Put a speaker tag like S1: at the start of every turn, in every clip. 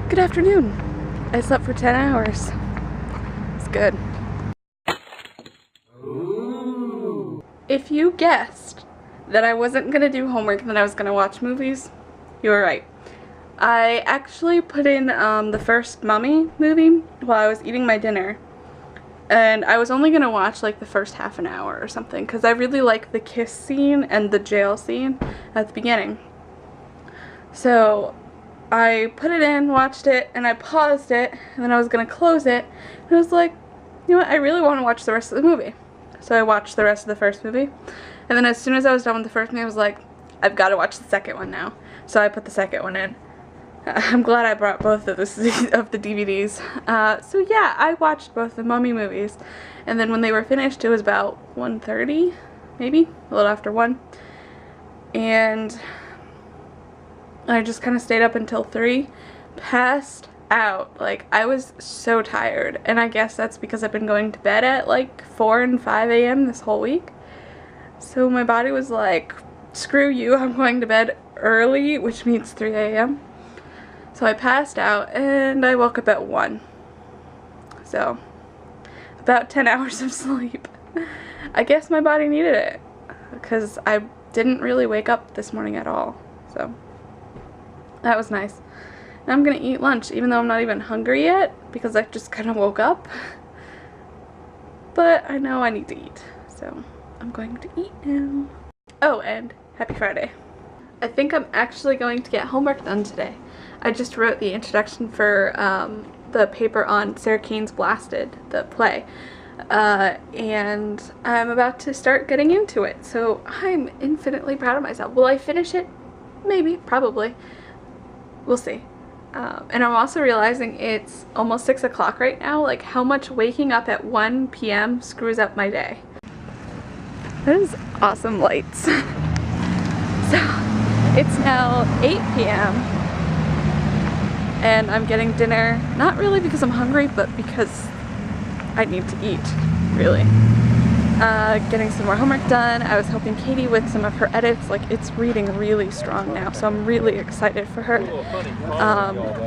S1: Good afternoon. I slept for 10 hours. It's good. If you guessed that I wasn't gonna do homework and that I was gonna watch movies, you were right. I actually put in the first Mummy movie while I was eating my dinner. And I was only gonna watch like the first half an hour or something because I really like the kiss scene and the jail scene at the beginning. So I put it in, watched it, and I paused it, and then I was gonna close it, and I was like, you know what, I really want to watch the rest of the movie. So I watched the rest of the first movie, and then as soon as I was done with the first movie, I was like, I've got to watch the second one now. So I put the second one in. I'm glad I brought both of the DVDs. So yeah, I watched both the Mummy movies, and then when they were finished, it was about 1:30, maybe, a little after 1, and I just kind of stayed up until 3, passed out. Like, I was so tired, and I guess that's because I've been going to bed at like 4 and 5 a.m. this whole week. So my body was like, screw you, I'm going to bed early, which means 3 a.m. So I passed out, and I woke up at 1. So, about 10 hours of sleep. I guess my body needed it, because I didn't really wake up this morning at all. So that was nice. Now I'm gonna eat lunch, even though I'm not even hungry yet, because I just kind of woke up. But I know I need to eat, so I'm going to eat now. Oh, and happy Friday. I think I'm actually going to get homework done today. I just wrote the introduction for the paper on Sarah Kane's Blasted, the play. And I'm about to start getting into it, so I'm infinitely proud of myself. Will I finish it? Maybe, probably. We'll see. And I'm also realizing it's almost 6 o'clock right now, like how much waking up at 1 p.m. screws up my day. That is awesome lights. So, it's now 8 p.m. and I'm getting dinner, not really because I'm hungry, but because I need to eat, really. Getting some more homework done. I was helping Katie with some of her edits. Like, it's reading really strong now, so I'm really excited for her.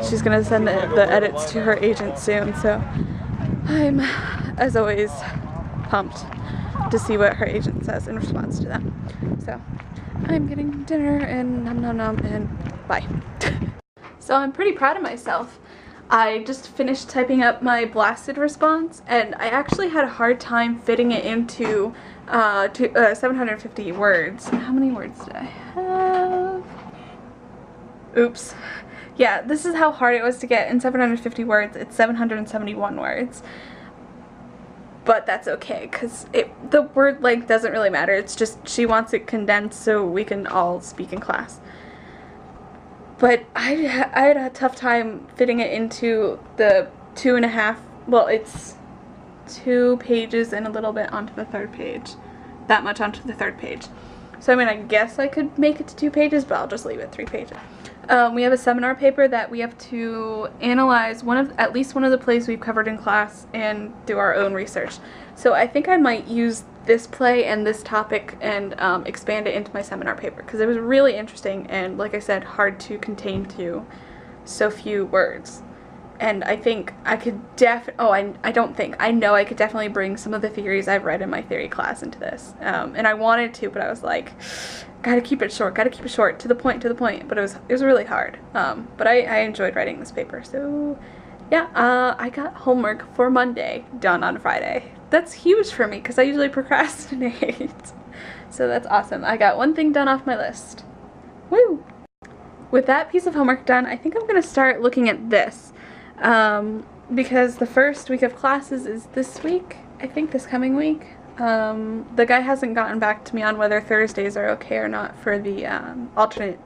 S1: She's gonna send the edits to her agent soon, so I'm, as always, pumped to see what her agent says in response to them. So I'm getting dinner, and nom nom nom, and bye. So I'm pretty proud of myself. I just finished typing up my Blasted response, and I actually had a hard time fitting it into 750 words. How many words did I have? Oops. Yeah, this is how hard it was to get in 750 words. It's 771 words. But that's okay, because the word length doesn't really matter. It's just she wants it condensed so we can all speak in class. But I had a tough time fitting it into the 2.5, well, it's 2 pages and a little bit onto the 3rd page. That much onto the 3rd page. So I mean, I guess I could make it to 2 pages, but I'll just leave it 3 pages. We have a seminar paper that we have to analyze at least one of the plays we've covered in class and do our own research. So I think I might use this play and this topic and expand it into my seminar paper, because it was really interesting and, like I said, hard to contain to so few words. And I think I could I know I could definitely bring some of the theories I've read in my theory class into this. And I wanted to, but I was like, gotta keep it short, to the point, but it was really hard. But I enjoyed writing this paper, so yeah, I got homework for Monday done on Friday. That's huge for me because I usually procrastinate. So that's awesome. I got one thing done off my list. Woo! With that piece of homework done, I think I'm going to start looking at this. Because the first week of classes is this week, I think this coming week. The guy hasn't gotten back to me on whether Thursdays are okay or not for the alternate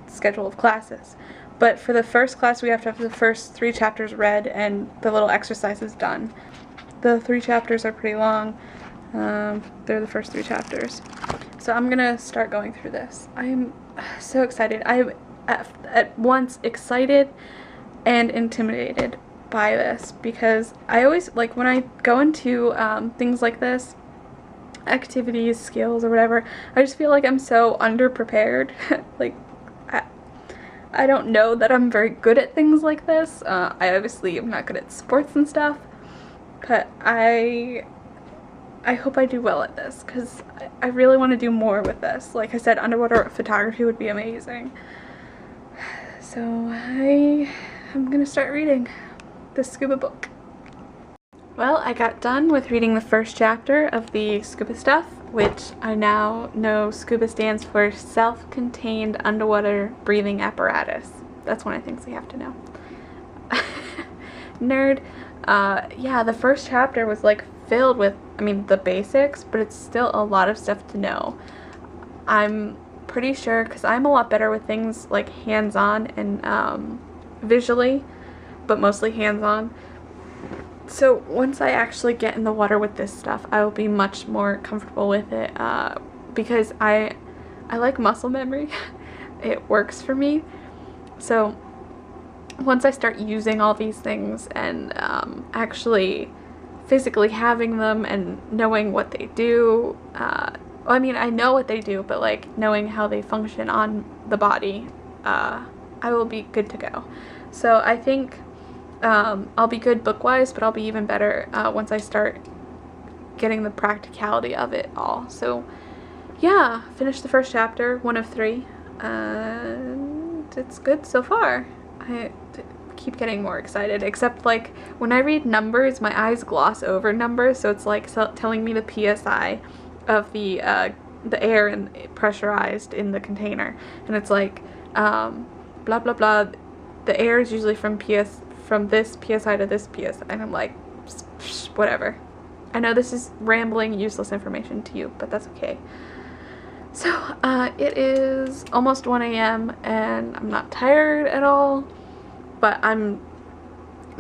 S1: schedule of classes. But for the first class, we have to have the first 3 chapters read and the little exercises done. The 3 chapters are pretty long. They're the first 3 chapters. So I'm gonna start going through this. I'm so excited. I'm at once excited and intimidated by this, because I always, like, when I go into things like this, activities, skills, or whatever, I just feel like I'm so underprepared. Like, I don't know that I'm very good at things like this. I obviously am not good at sports and stuff, but I hope I do well at this, because I really want to do more with this. Like I said, underwater photography would be amazing. So I'm gonna start reading the Scuba book. Well, I got done with reading the first chapter of the Scuba stuff, which I now know Scuba stands for Self-Contained Underwater Breathing Apparatus. That's one of the things you have to know. Nerd. Yeah, the first chapter was like filled with, I mean, the basics, but it's still a lot of stuff to know. I'm pretty sure, because I'm a lot better with things like hands-on and visually, but mostly hands-on. So once I actually get in the water with this stuff, I will be much more comfortable with it, because I like muscle memory. It works for me. So once I start using all these things and actually physically having them and knowing what they do, I mean, I know what they do, but like knowing how they function on the body, I will be good to go. So I think I'll be good book-wise, but I'll be even better once I start getting the practicality of it all. So yeah, finished the first chapter, 1 of 3, and it's good so far. I keep getting more excited, except like when I read numbers, my eyes gloss over numbers, so it's like telling me the PSI of the air and pressurized in the container, and it's like blah blah blah, the air is usually from this PSI to this PSI, and I'm like, whatever. I know this is rambling, useless information to you, but that's okay. So it is almost 1 a.m. and I'm not tired at all, but I'm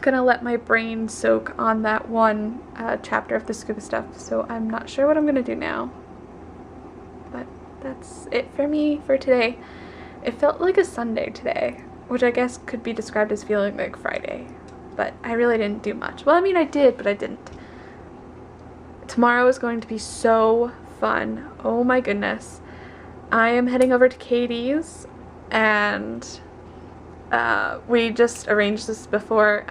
S1: gonna let my brain soak on that one chapter of the Scuba stuff, so I'm not sure what I'm gonna do now. But that's it for me for today. It felt like a Sunday today, which I guess could be described as feeling like Friday, but I really didn't do much. Well, I mean, I did, but I didn't. Tomorrow is going to be so fun. Oh my goodness. I am heading over to Katie's, and we just arranged this before.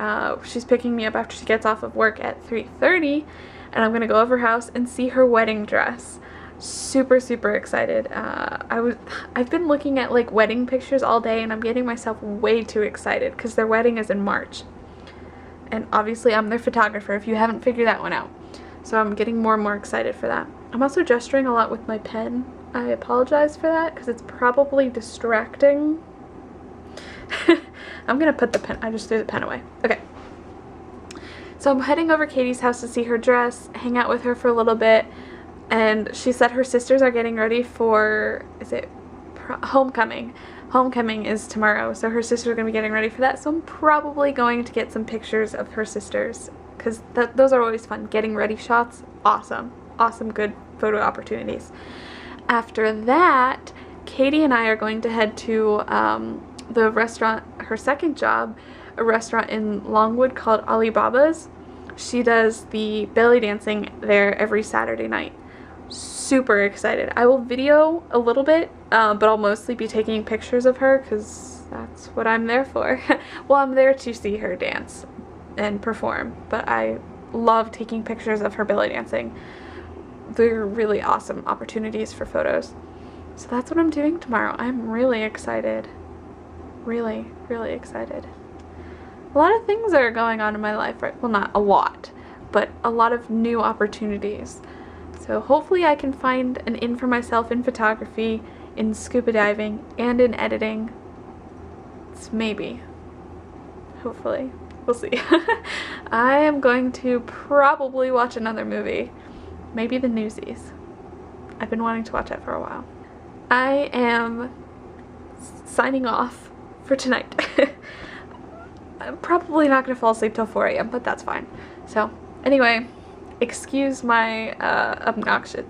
S1: She's picking me up after she gets off of work at 3:30, and I'm gonna go over her house and see her wedding dress. Super excited. I've been looking at like wedding pictures all day, and I'm getting myself way too excited because their wedding is in March, and obviously I'm their photographer if you haven't figured that one out, so I'm getting more and more excited for that. I'm also gesturing a lot with my pen. I apologize for that because it's probably distracting. I'm gonna put the pen, I just threw the pen away. Okay. So I'm heading over Katie's house to see her dress, hang out with her for a little bit, and she said her sisters are getting ready for, is it homecoming? Homecoming is tomorrow, so her sisters are going to be getting ready for that, so I'm probably going to get some pictures of her sisters, because those are always fun. Getting ready shots, awesome. Awesome, good photo opportunities. After that, Katie and I are going to head to the restaurant, her second job, a restaurant in Longwood called Alibaba's. She does the belly dancing there every Saturday night. Super excited. I will video a little bit, but I'll mostly be taking pictures of her because that's what I'm there for. Well, I'm there to see her dance and perform, but I love taking pictures of her belly dancing. They're really awesome opportunities for photos. So that's what I'm doing tomorrow. I'm really excited. Really excited. A lot of things are going on in my life, right? Well, not a lot, but a lot of new opportunities. So hopefully I can find an in for myself in photography, in scuba diving, and in editing. It's maybe. Hopefully. We'll see. I am going to probably watch another movie. Maybe the Newsies. I've been wanting to watch that for a while. I am signing off for tonight. I'm probably not going to fall asleep till 4 a.m., but that's fine. So, anyway, excuse my obnoxiousness.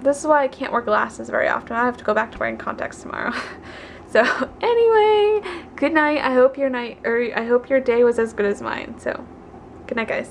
S1: This is why I can't wear glasses very often. I have to go back to wearing contacts tomorrow. So, anyway, good night. I hope your day was as good as mine. So, good night, guys.